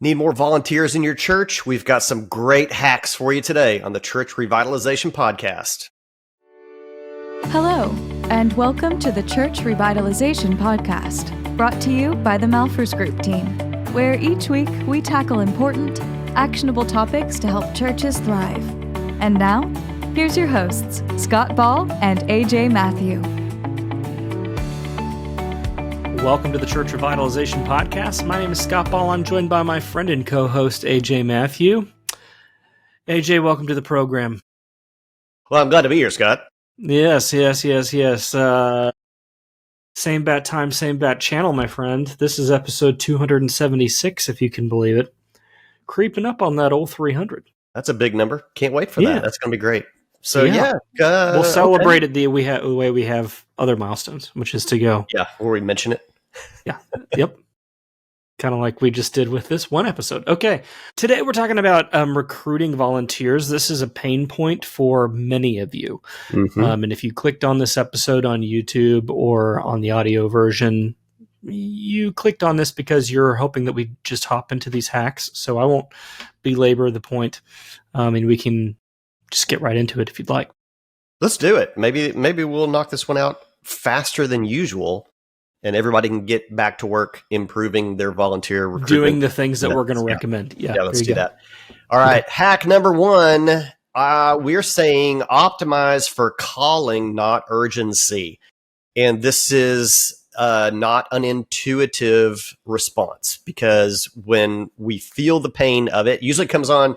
Need more volunteers in your church? We've got some great hacks for you today on the Church Revitalization Podcast. Hello, and welcome to the Church Revitalization Podcast, brought to you by the Malfers Group team, where each week we tackle important, actionable topics to help churches thrive. And now, here's your hosts, Scott Ball and AJ Matthew. Welcome to the Church Revitalization Podcast. My name is Scott Ball. I'm joined by my friend and co-host, AJ Matthew. AJ, welcome to the program. Well, I'm glad to be here, Scott. Yes. Same bat time, same bat channel, my friend. This is episode 276, if you can believe it. Creeping up on that old 300. That's a big number. Can't wait for that. That's going to be great. So, we'll celebrate it the way we have other milestones, which is to go. Yeah, where we mention it. Yeah. Yep. Kind of like we just did with this one episode. Okay. Today we're talking about recruiting volunteers. This is a pain point for many of you. Mm-hmm. And if you clicked on this episode on YouTube or on the audio version, you clicked on this because you're hoping that we just hop into these hacks. So I won't belabor the point. And we can just get right into it if you'd like. Let's do it. Maybe we'll knock this one out faster than usual, and everybody can get back to work improving their volunteer recruitment. Doing the things that we're going to recommend. Yeah, let's do that. All right, hack number one. We're saying optimize for calling, not urgency. And this is not an intuitive response, because when we feel the pain of it, usually comes on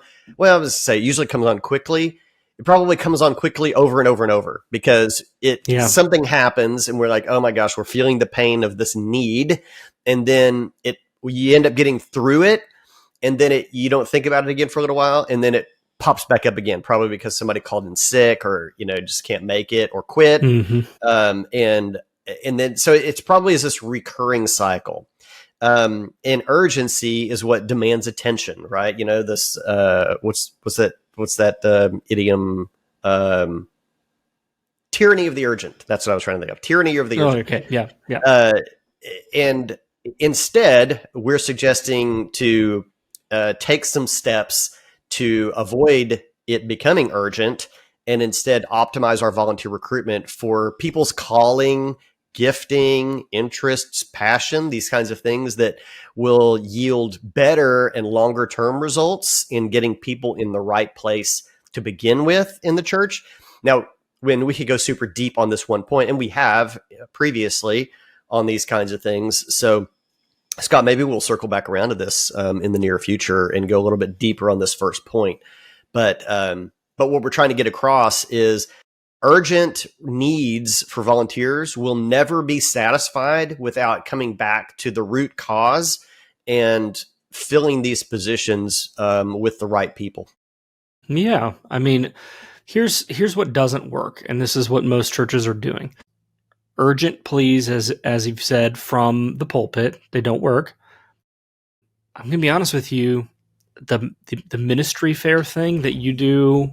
quickly. It probably comes on quickly over and over and over, because something happens and we're like, oh my gosh, we're feeling the pain of this need. And then you end up getting through it, and then you don't think about it again for a little while. And then it pops back up again, probably because somebody called in sick or, just can't make it or quit. Mm-hmm. And then, so it's probably is this recurring cycle. And urgency is what demands attention, right? This, what's that idiom? Tyranny of the urgent. That's what I was trying to think of. Tyranny of the urgent. Oh, okay. Yeah. And instead, we're suggesting to take some steps to avoid it becoming urgent, and instead optimize our volunteer recruitment for people's calling, gifting, interests, passion, these kinds of things that will yield better and longer term results in getting people in the right place to begin with in the church. Now, when we could go super deep on this one point, and we have previously on these kinds of things. So, Scott, maybe we'll circle back around to this in the near future and go a little bit deeper on this first point. But what we're trying to get across is urgent needs for volunteers will never be satisfied without coming back to the root cause and filling these positions with the right people. Yeah. I mean, here's what doesn't work, and this is what most churches are doing. Urgent pleas, as you've said, from the pulpit, they don't work. I'm going to be honest with you, the ministry fair thing that you do,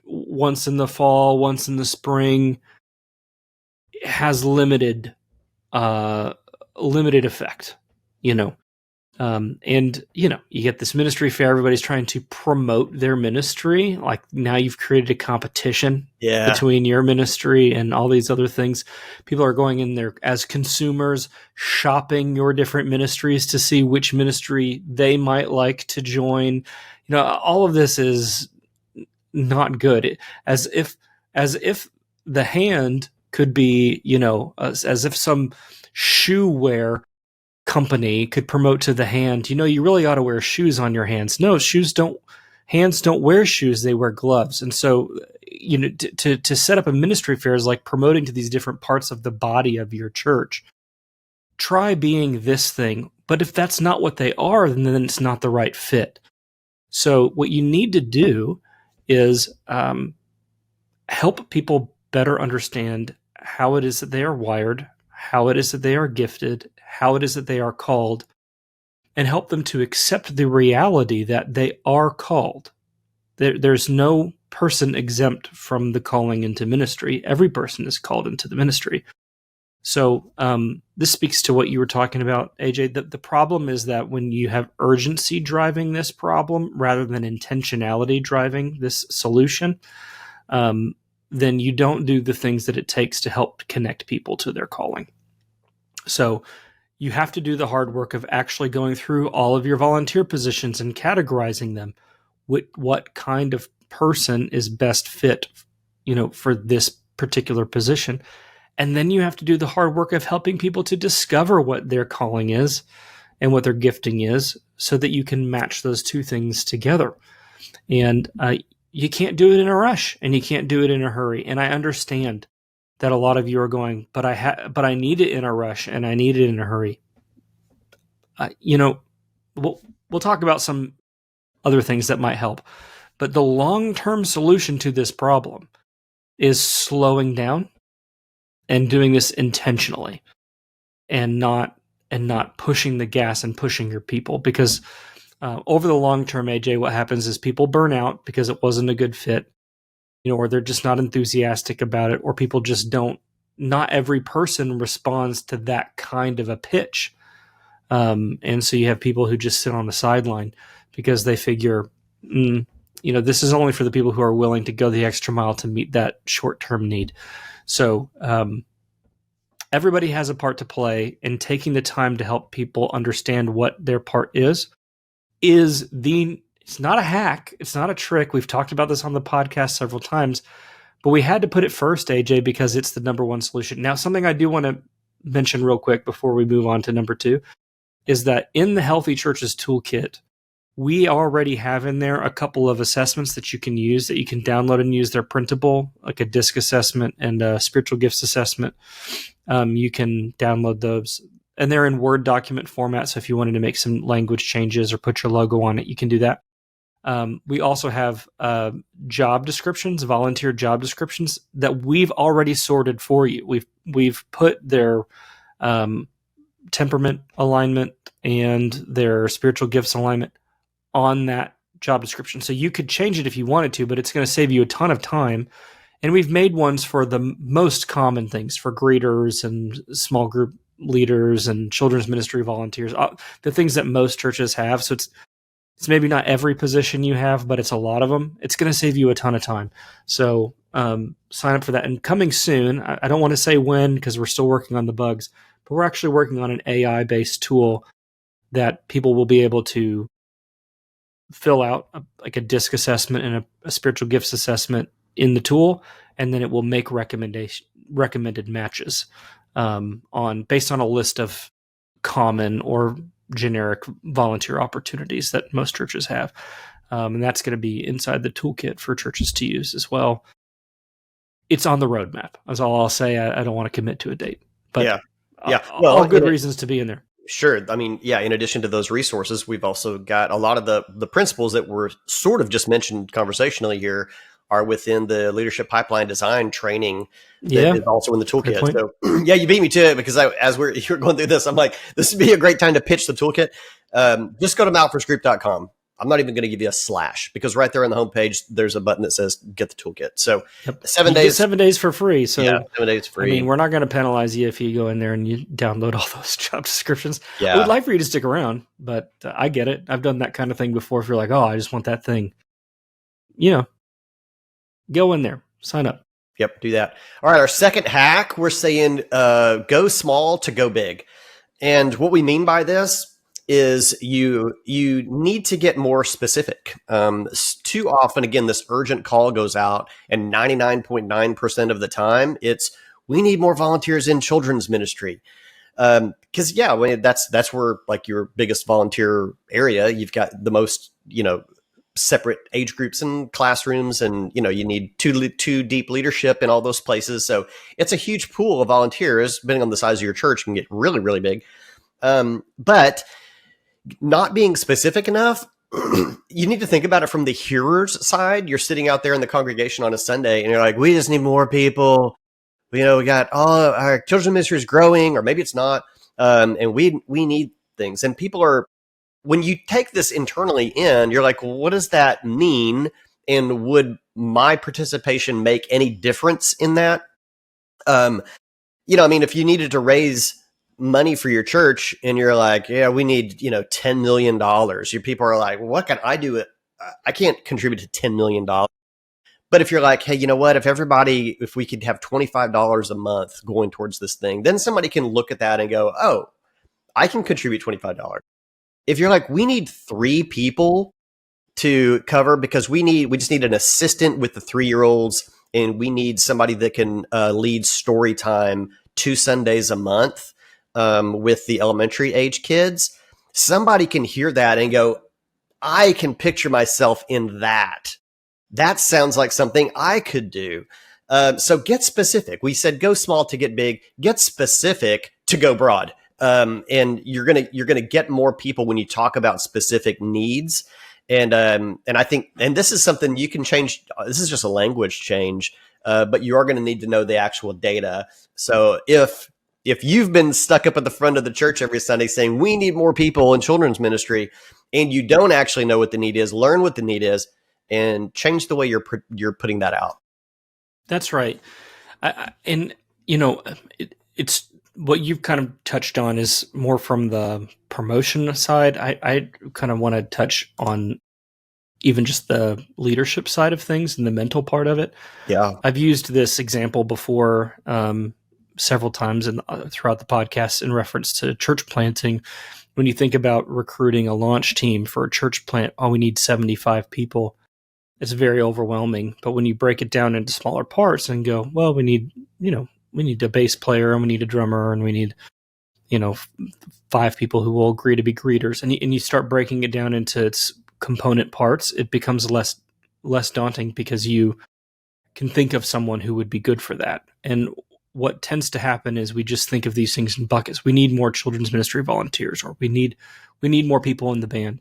once in the fall, once in the spring, has limited effect, and you get this ministry fair. Everybody's trying to promote their ministry. Like, now you've created a competition between your ministry and all these other things. People are going in there as consumers, shopping your different ministries to see which ministry they might like to join. All of this is not good. As if the hand could be, as if some shoe wear company could promote to the hand, you really ought to wear shoes on your hands. No, hands don't wear shoes, they wear gloves. And so, to set up a ministry fair is like promoting to these different parts of the body of your church. Try being this thing, but if that's not what they are, then it's not the right fit. So what you need to do is help people better understand how it is that they are wired, how it is that they are gifted, how it is that they are called, and help them to accept the reality that they are called. There's no person exempt from the calling into ministry. Every person is called into the ministry. So this speaks to what you were talking about, AJ. The problem is that when you have urgency driving this problem rather than intentionality driving this solution, then you don't do the things that it takes to help connect people to their calling. So you have to do the hard work of actually going through all of your volunteer positions and categorizing them. What kind of person is best fit, for this particular position. And then you have to do the hard work of helping people to discover what their calling is and what their gifting is so that you can match those two things together. And you can't do it in a rush and you can't do it in a hurry. And I understand that a lot of you are going, but I need it in a rush and I need it in a hurry. We'll talk about some other things that might help. But the long-term solution to this problem is slowing down and doing this intentionally and not pushing the gas and pushing your people. Because over the long term, AJ, what happens is people burn out because it wasn't a good fit, or they're just not enthusiastic about it, or people just not every person responds to that kind of a pitch. And so you have people who just sit on the sideline because they figure, this is only for the people who are willing to go the extra mile to meet that short-term need. So everybody has a part to play, and taking the time to help people understand what their part is it's not a hack. It's not a trick. We've talked about this on the podcast several times, but we had to put it first, AJ, because it's the number one solution. Now, something I do want to mention real quick before we move on to number 2 is that in the Healthy Churches Toolkit, we already have in there a couple of assessments that you can use, that you can download and use. They're printable, like a DISC assessment and a spiritual gifts assessment. You can download those, and they're in Word document format. So if you wanted to make some language changes or put your logo on it, you can do that. We also have job descriptions, volunteer job descriptions that we've already sorted for you. We've put their temperament alignment and their spiritual gifts alignment on that job description. So you could change it if you wanted to, but it's going to save you a ton of time. And we've made ones for the most common things, for greeters and small group leaders and children's ministry volunteers, the things that most churches have. So it's maybe not every position you have, but it's a lot of them. It's going to save you a ton of time. So sign up for that. And coming soon, I don't want to say when because we're still working on the bugs, but we're actually working on an AI-based tool that people will be able to fill out like a DISC assessment and a spiritual gifts assessment in the tool, and then it will make recommended matches based on a list of common or generic volunteer opportunities that most churches have. And that's going to be inside the toolkit for churches to use as well. It's on the roadmap. That's all I'll say. I don't want to commit to a date, but yeah. Well, all good reasons to be in there. Sure. I mean, yeah, in addition to those resources, we've also got a lot of the principles that were sort of just mentioned conversationally here are within the leadership pipeline design training that is also in the toolkit. So yeah, you beat me to it because as you're going through this, I'm like, this would be a great time to pitch the toolkit. Just go to malfersgroup.com. I'm not even going to give you a slash because right there on the homepage, there's a button that says get the toolkit. So 7 days, 7 days for free. So yeah, 7 days free. I mean, we're not going to penalize you if you go in there and you download all those job descriptions. Yeah. I would like for you to stick around, but I get it. I've done that kind of thing before. If you're like, oh, I just want that thing, go in there, sign up. Yep. Do that. All right. Our second hack, we're saying, go small to go big. And what we mean by this is you need to get more specific. Too often, again, this urgent call goes out, and 99.9% of the time, it's we need more volunteers in children's ministry. Because that's where like your biggest volunteer area. You've got the most separate age groups and classrooms, and you need two deep leadership in all those places. So it's a huge pool of volunteers. Depending on the size of your church, can get really, really big. But not being specific enough, you need to think about it from the hearer's side. You're sitting out there in the congregation on a Sunday and you're like, we just need more people. We got all our children's ministry is growing, or maybe it's not. And we need things. And people are, when you take this internally in, you're like, well, what does that mean? And would my participation make any difference in that? I mean, if you needed to raise money for your church and you're like, yeah, we need, $10 million. Your people are like, what can I do? I can't contribute to $10 million. But if you're like, hey, you know what? If we could have $25 a month going towards this thing, then somebody can look at that and go, oh, I can contribute $25. If you're like, we need 3 people to cover because we just need an assistant with the 3-year-olds, and we need somebody that can lead story time 2 Sundays a month with the elementary age kids. Somebody can hear that and go, I can picture myself in that. That sounds like something I could do. So get specific. We said go small to get big. Get specific to go broad. And you're gonna get more people when you talk about specific needs. And I think, and this is something you can change. This is just a language change, but you are going to need to know the actual data. So if you've been stuck up at the front of the church every Sunday saying we need more people in children's ministry, and you don't actually know what the need is, learn what the need is, and change the way you're putting that out. That's right. It's what you've kind of touched on is more from the promotion side. I kind of want to touch on even just the leadership side of things and the mental part of it. Yeah. I've used this example before several times throughout the podcast in reference to church planting. When you think about recruiting a launch team for a church plant, we need 75 people. It's very overwhelming. But when you break it down into smaller parts and go, well, we need a bass player, and we need a drummer, and we need, 5 people who will agree to be greeters. And you start breaking it down into its component parts, it becomes less daunting because you can think of someone who would be good for that. And what tends to happen is we just think of these things in buckets. We need more children's ministry volunteers, or we need more people in the band,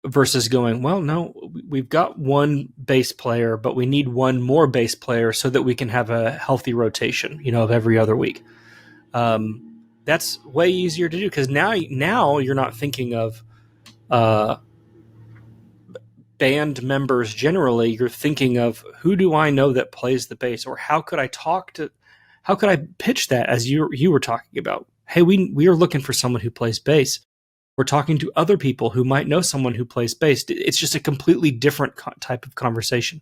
versus going, well, no, we've got one bass player, but we need one more bass player so that we can have a healthy rotation, of every other week. That's way easier to do because now you're not thinking of band members generally. You're thinking of, who do I know that plays the bass, or how could I pitch that, as you were talking about? Hey, we are looking for someone who plays bass. We're talking to other people who might know someone who plays bass. It's just a completely different type of conversation.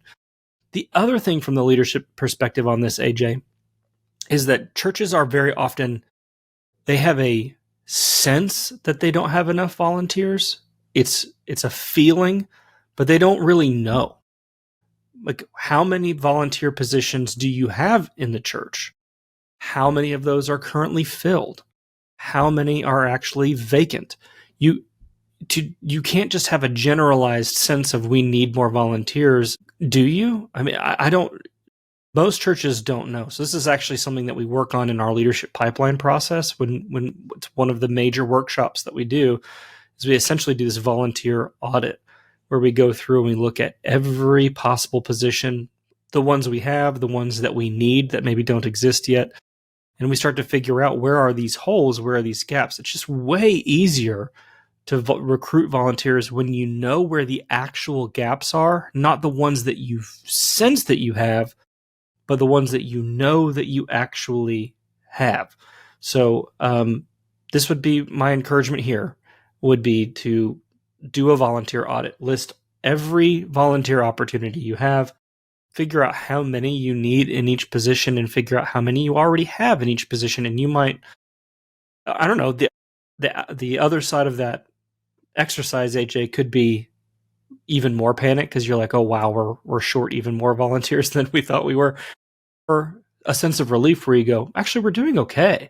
The other thing from the leadership perspective on this, AJ, is that churches are very often, they have a sense that they don't have enough volunteers. It's a feeling, but they don't really know. Like, how many volunteer positions do you have in the church? How many of those are currently filled? How many are actually vacant? You can't just have a generalized sense of we need more volunteers, do you? I mean, I don't. Most churches don't know. So this is actually something that we work on in our leadership pipeline process. When it's one of the major workshops that we do, is we essentially do this volunteer audit where we go through and we look at every possible position, the ones we have, the ones that we need that maybe don't exist yet. And we start to figure out, where are these holes? Where are these gaps? It's just way easier to recruit volunteers when you know where the actual gaps are, not the ones that you sense that you have, but the ones that you know that you actually have. So this would be my encouragement here, would be to do a volunteer audit. List every volunteer opportunity you have. Figure out how many you need in each position, and figure out how many you already have in each position. And you might, I don't know, the other side of that exercise, AJ, could be even more panic because you're like, oh wow, we're short even more volunteers than we thought we were. Or a sense of relief where you go, actually, we're doing okay.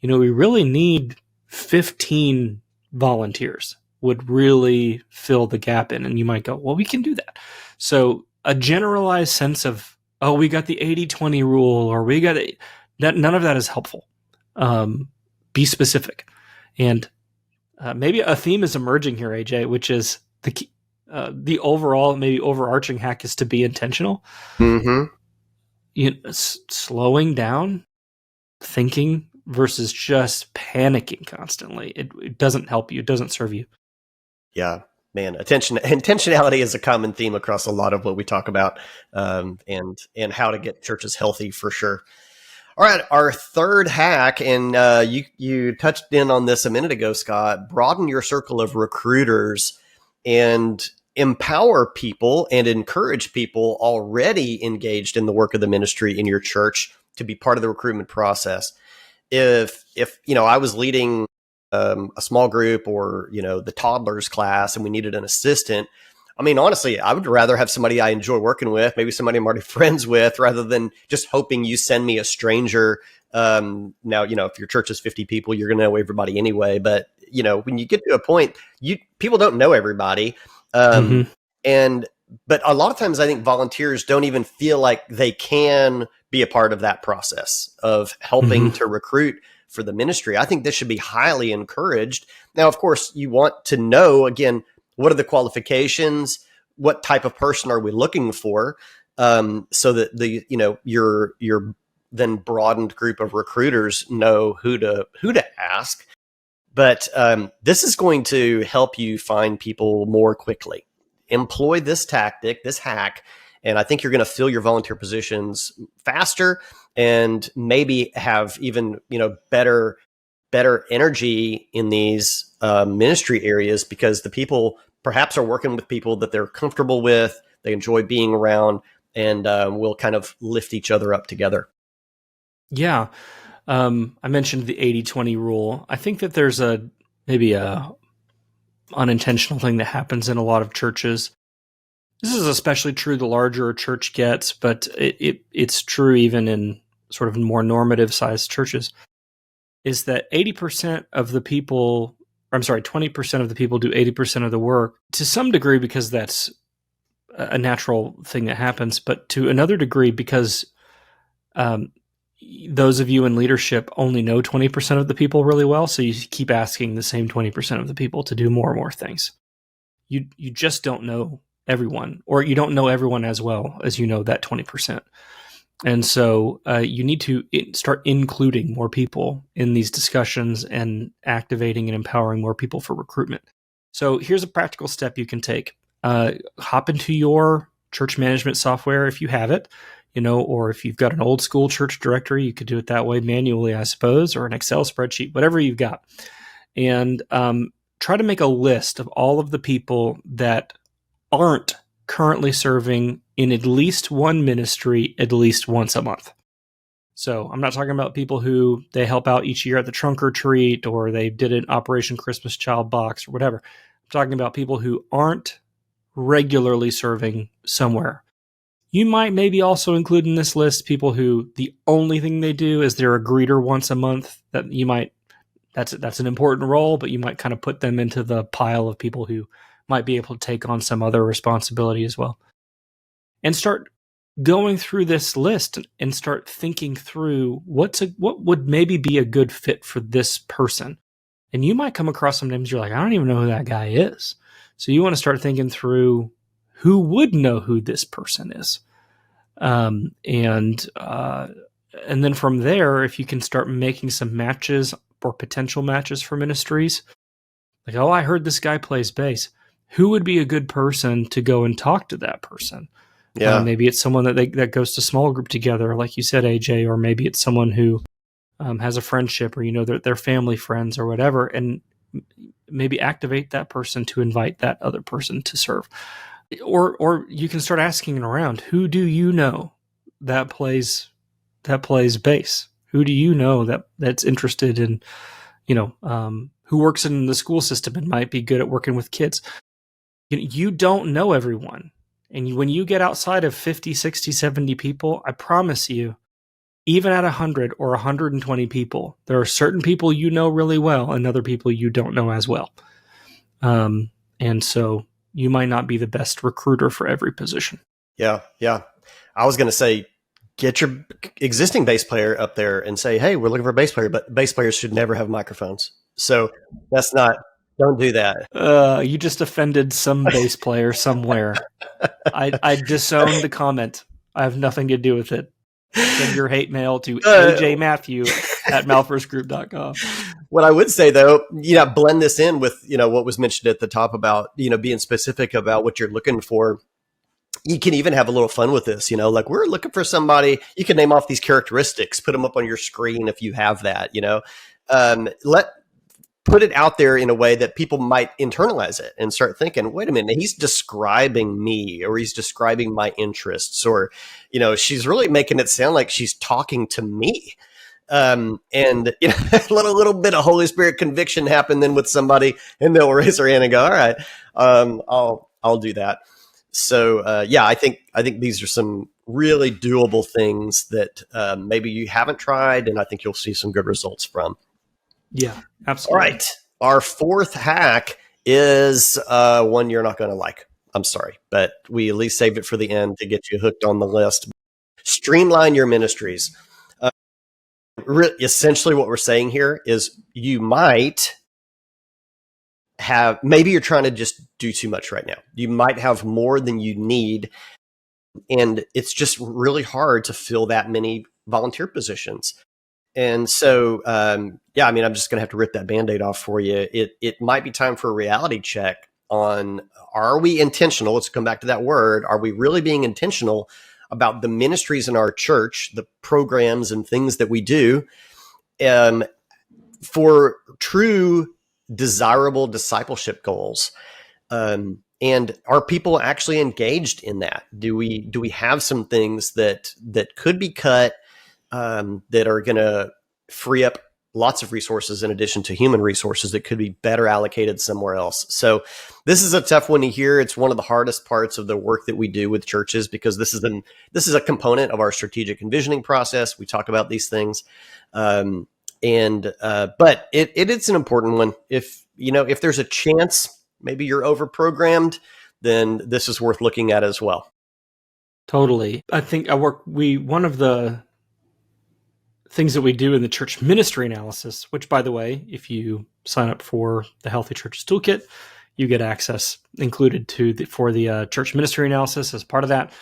We really need 15 volunteers would really fill the gap in. And you might go, well, we can do that. So a generalized sense of, oh, we got the 80-20 rule, or we got that, none of that is helpful. Be specific. And maybe a theme is emerging here, AJ, which is the overall, maybe overarching hack is to be intentional. Mm-hmm. Slowing down, thinking versus just panicking constantly. It doesn't help you. It doesn't serve you. Yeah, man. Intentionality is a common theme across a lot of what we talk about, and how to get churches healthy, for sure. All right, our third hack, and you touched in on this a minute ago, Scott. Broaden your circle of recruiters and empower people and encourage people already engaged in the work of the ministry in your church to be part of the recruitment process. If I was leading a small group or the toddlers class and we needed an assistant, I mean, honestly, I would rather have somebody I enjoy working with, maybe somebody I'm already friends with, rather than just hoping you send me a stranger. Now, if your church is 50 people, you're going to know everybody anyway. But, when you get to a point, people don't know everybody. But a lot of times I think volunteers don't even feel like they can be a part of that process of helping to recruit for the ministry. I think this should be highly encouraged. Now, of course, you want to know, again, what are the qualifications? What type of person are we looking for? So that your then broadened group of recruiters know who to ask. But this is going to help you find people more quickly. Employ this tactic, this hack, and I think you're going to fill your volunteer positions faster and maybe have even better energy in these ministry areas because the people perhaps are working with people that they're comfortable with, they enjoy being around, and we'll kind of lift each other up together. Yeah. I mentioned the 80-20 rule. I think that there's maybe a unintentional thing that happens in a lot of churches. This is especially true the larger a church gets, but it's true even in sort of more normative sized churches, is that 80% of the people, 20% of the people do 80% of the work to some degree because that's a natural thing that happens, but to another degree because those of you in leadership only know 20% of the people really well, so you keep asking the same 20% of the people to do more and more things. You just don't know everyone, or you don't know everyone as well as you know that 20%. And so you need to start including more people in these discussions and activating and empowering more people for recruitment. So here's a practical step you can take. Hop into your church management software if you have it, or if you've got an old school church directory, you could do it that way manually, I suppose, or an Excel spreadsheet, whatever you've got. And try to make a list of all of the people that aren't currently serving in at least one ministry at least once a month. So I'm not talking about people who they help out each year at the trunk or treat, or they did an Operation Christmas Child box or whatever. I'm talking about people who aren't regularly serving somewhere. You might maybe also include in this list people who the only thing they do is they're a greeter once a month. That's an important role, but you might kind of put them into the pile of people who might be able to take on some other responsibility as well. And start going through this list and start thinking through what would maybe be a good fit for this person. And you might come across some names you're like, I don't even know who that guy is. So you want to start thinking through who would know who this person is. And then from there, if you can start making some matches or potential matches for ministries, like, oh, I heard this guy plays bass. Who would be a good person to go and talk to that person? Yeah, maybe it's someone that goes to small group together, like you said, AJ, or maybe it's someone who has a friendship, or they're family friends or whatever, and maybe activate that person to invite that other person to serve. Or you can start asking around, who do you know that plays bass? Who do you know that's interested in, who works in the school system and might be good at working with kids? You don't know everyone. And when you get outside of 50, 60, 70 people, I promise you, even at 100 or 120 people, there are certain people you know really well and other people you don't know as well. And so you might not be the best recruiter for every position. Yeah. I was going to say, get your existing bass player up there and say, hey, we're looking for a bass player, but bass players should never have microphones. So don't do that. You just offended some bass player somewhere. I disown the comment. I have nothing to do with it. Send your hate mail to ajmatthew@malfirsgroup.com. What I would say, though, blend this in with, what was mentioned at the top about, being specific about what you're looking for. you can even have a little fun with this, like we're looking for somebody. You can name off these characteristics, put them up on your screen if you have that, put it out there in a way that people might internalize it and start thinking, wait a minute, he's describing me, or he's describing my interests, or, she's really making it sound like she's talking to me. And let a little bit of Holy Spirit conviction happen then with somebody, and they'll raise their hand and go, all right, I'll do that. So, I think these are some really doable things that maybe you haven't tried, and I think you'll see some good results from. Yeah, absolutely. All right. Our fourth hack is one you're not going to like. I'm sorry, but we at least saved it for the end to get you hooked on the list. Streamline your ministries. Essentially what we're saying here is you might maybe you're trying to just do too much right now. You might have more than you need, and it's just really hard to fill that many volunteer positions. And so, I'm just going to have to rip that Band-Aid off for you. It might be time for a reality check on, are we intentional? Let's come back to that word. Are we really being intentional about the ministries in our church, the programs and things that we do, for true desirable discipleship goals? And are people actually engaged in that? Do we have some things that could be cut, that are going to free up lots of resources in addition to human resources that could be better allocated somewhere else? So this is a tough one to hear. It's one of the hardest parts of the work that we do with churches, because this is a component of our strategic envisioning process. We talk about these things. But it's an important one. If there's a chance, maybe you're over-programmed, then this is worth looking at as well. Totally. I think one of the things that we do in the church ministry analysis, which, by the way, if you sign up for the Healthy Churches Toolkit, you get access included for the church ministry analysis as part of that.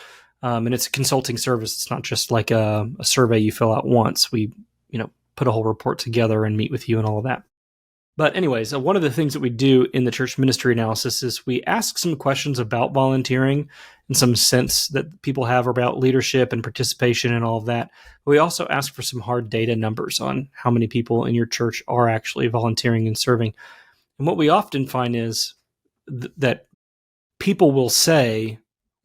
And it's a consulting service. It's not just like a survey you fill out once. We, put a whole report together and meet with you and all of that. But anyways, one of the things that we do in the church ministry analysis is we ask some questions about volunteering and some sense that people have about leadership and participation and all of that. We also ask for some hard data numbers on how many people in your church are actually volunteering and serving. And what we often find is that people will say,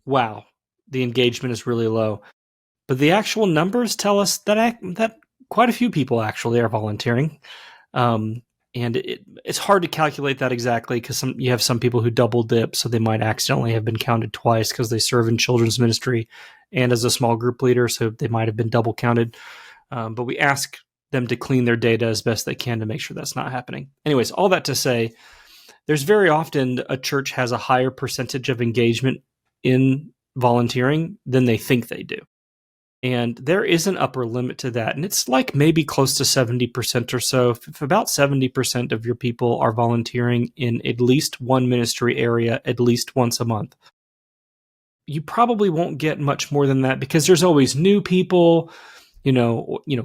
wow, the engagement is really low. But the actual numbers tell us that quite a few people actually are volunteering. And it's hard to calculate that exactly, because you have some people who double dip, so they might accidentally have been counted twice because they serve in children's ministry and as a small group leader, so they might have been double counted. But we ask them to clean their data as best they can to make sure that's not happening. Anyways, all that to say, there's very often a church has a higher percentage of engagement in volunteering than they think they do. And there is an upper limit to that. And it's like maybe close to 70% or so. If about 70% of your people are volunteering in at least one ministry area at least once a month, you probably won't get much more than that, because there's always new people.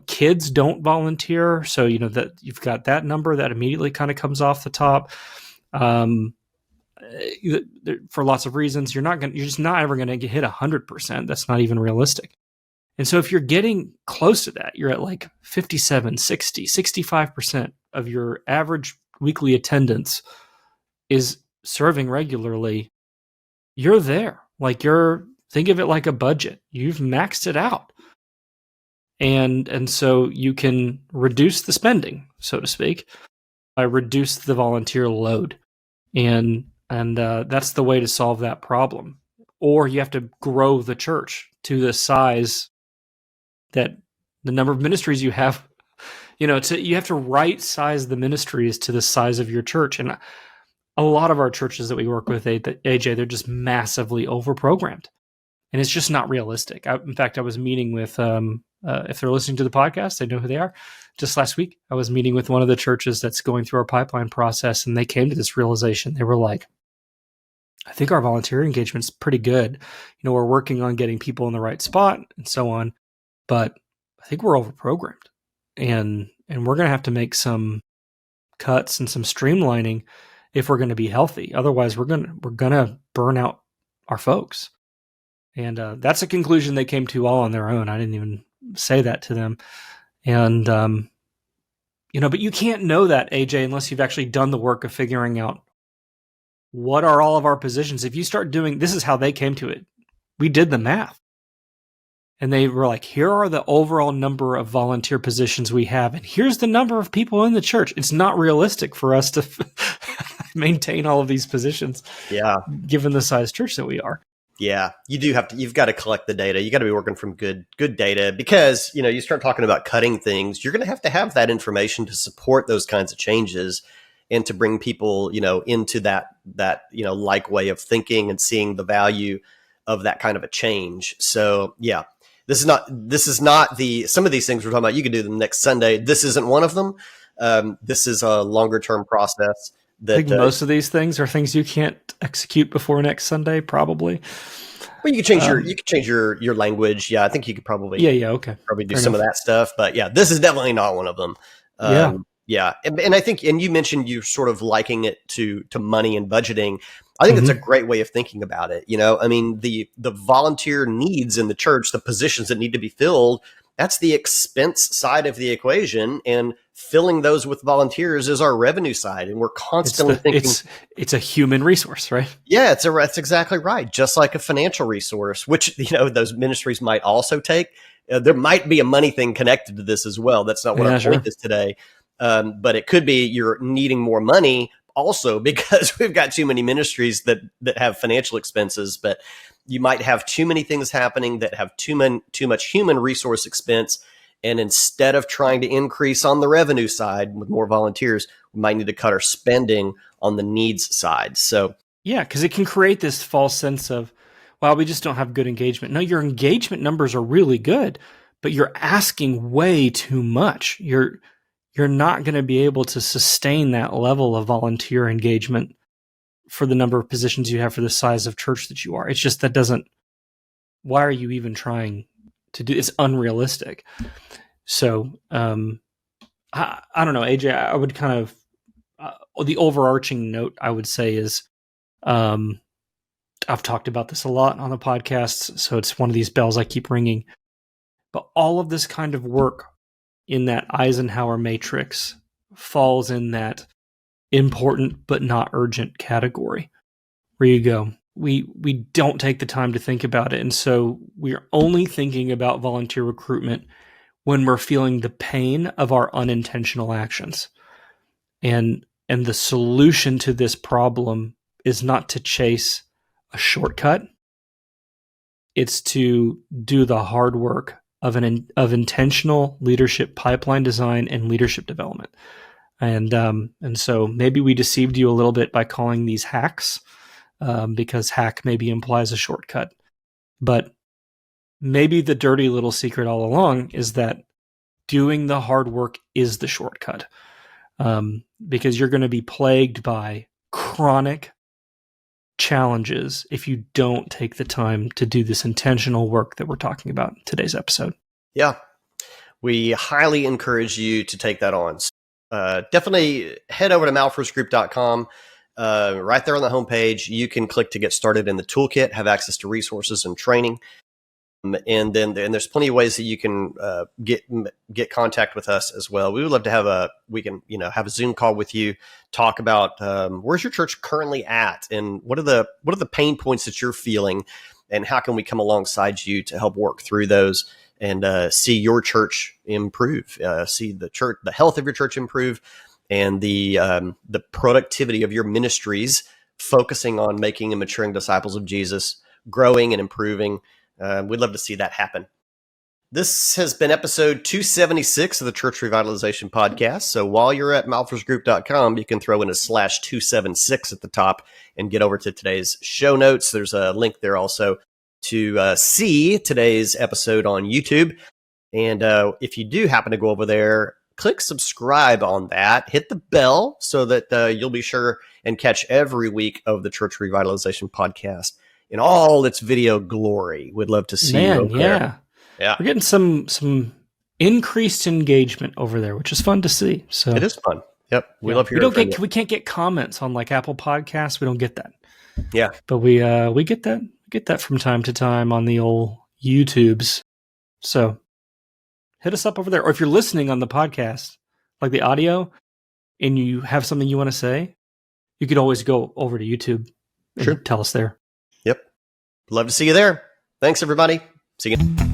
Kids don't volunteer. So, that you've got that number that immediately kind of comes off the top. For lots of reasons, you're just not ever going to hit 100%. That's not even realistic. And so if you're getting close to that, you're at like 57, 60, 65% of your average weekly attendance is serving regularly, you're there. Like think of it like a budget. You've maxed it out. And so you can reduce the spending, so to speak, by reduce the volunteer load. And that's the way to solve that problem. Or you have to grow the church to the size that the number of ministries you have, you have to right size the ministries to the size of your church. And a lot of our churches that we work with, AJ, they're just massively overprogrammed, and it's just not realistic. In fact, I was meeting with, if they're listening to the podcast, they know who they are. Just last week, I was meeting with one of the churches that's going through our pipeline process, and they came to this realization. They were like, I think our volunteer engagement's pretty good. We're working on getting people in the right spot and so on. But I think we're overprogrammed, and we're going to have to make some cuts and some streamlining if we're going to be healthy. Otherwise, we're going to burn out our folks. And that's a conclusion they came to all on their own. I didn't even say that to them. And, but you can't know that, AJ, unless you've actually done the work of figuring out what are all of our positions. If you start doing, this is how they came to it. We did the math. And they were like, here are the overall number of volunteer positions we have. And here's the number of people in the church. It's not realistic for us to maintain all of these positions. Yeah. Given the size church that we are. Yeah. You've got to collect the data. You got to be working from good data, because, you start talking about cutting things. You're going to have that information to support those kinds of changes and to bring people, into that like way of thinking and seeing the value of that kind of a change. So yeah. This is not some of these things we're talking about. You can do them next Sunday. This isn't one of them. This is a longer term process. I think most of these things are things you can't execute before next Sunday, probably. Well, you can change your language. Yeah, I think you could probably okay, probably do some of that stuff. But yeah, this is definitely not one of them. Yeah, and I think, and you mentioned you sort of liking it to money and budgeting. I think it's a great way of thinking about it. I mean, the volunteer needs in the church, the positions that need to be filled, that's the expense side of the equation, and filling those with volunteers is our revenue side. And we're constantly thinking it's a human resource, right? Yeah, that's exactly right. Just like a financial resource, which, those ministries might also take. There might be a money thing connected to this as well. That's not what our point is today. But it could be you're needing more money also because we've got too many ministries that have financial expenses, but you might have too many things happening that have too much human resource expense. And instead of trying to increase on the revenue side with more volunteers, we might need to cut our spending on the needs side. So yeah, because it can create this false sense of, well, we just don't have good engagement. No, your engagement numbers are really good, but you're asking way too much. You're not going to be able to sustain that level of volunteer engagement for the number of positions you have for the size of church that you are. It's just why are you even trying to do? It's unrealistic. So I don't know, AJ, I would kind of, the overarching note I would say is, I've talked about this a lot on the podcast, so it's one of these bells I keep ringing, but all of this kind of work in that Eisenhower matrix falls in that important but not urgent category, where you go, we don't take the time to think about it. And so we're only thinking about volunteer recruitment when we're feeling the pain of our unintentional actions. And the solution to this problem is not to chase a shortcut. It's to do the hard work of intentional leadership pipeline design and leadership development. And so maybe we deceived you a little bit by calling these hacks, because hack maybe implies a shortcut. But maybe the dirty little secret all along is that doing the hard work is the shortcut, because you're going to be plagued by chronic challenges if you don't take the time to do this intentional work that we're talking about in today's episode. Yeah, we highly encourage you to take that on. Definitely head over to malfirstgroup.com. Right there on the homepage, you can click to get started in the toolkit, have access to resources and training. And there's plenty of ways that you can get contact with us as well. We would love to have a Zoom call with you, talk about where's your church currently at, and what are the pain points that you're feeling, and how can we come alongside you to help work through those and see your church improve, see the health of your church improve, and the productivity of your ministries, focusing on making and maturing disciples of Jesus, growing and improving. We'd love to see that happen. This has been episode 276 of the Church Revitalization Podcast. So while you're at malfirstgroup.com, you can throw in a /276 at the top and get over to today's show notes. There's a link there also to see today's episode on YouTube. And if you do happen to go over there, click subscribe on that. Hit the bell so that you'll be sure and catch every week of the Church Revitalization Podcast in all its video glory. We'd love to see you over there. Yeah. We're getting some increased engagement over there, which is fun to see. So it is fun. Yep. We love hearing we can't get comments on like Apple Podcasts. We don't get that. Yeah. But we get that. get that from time to time on the old YouTubes. So hit us up over there. Or if you're listening on the podcast, like the audio, and you have something you want to say, you could always go over to YouTube and tell us there. Yep. Love to see you there. Thanks, everybody. See you.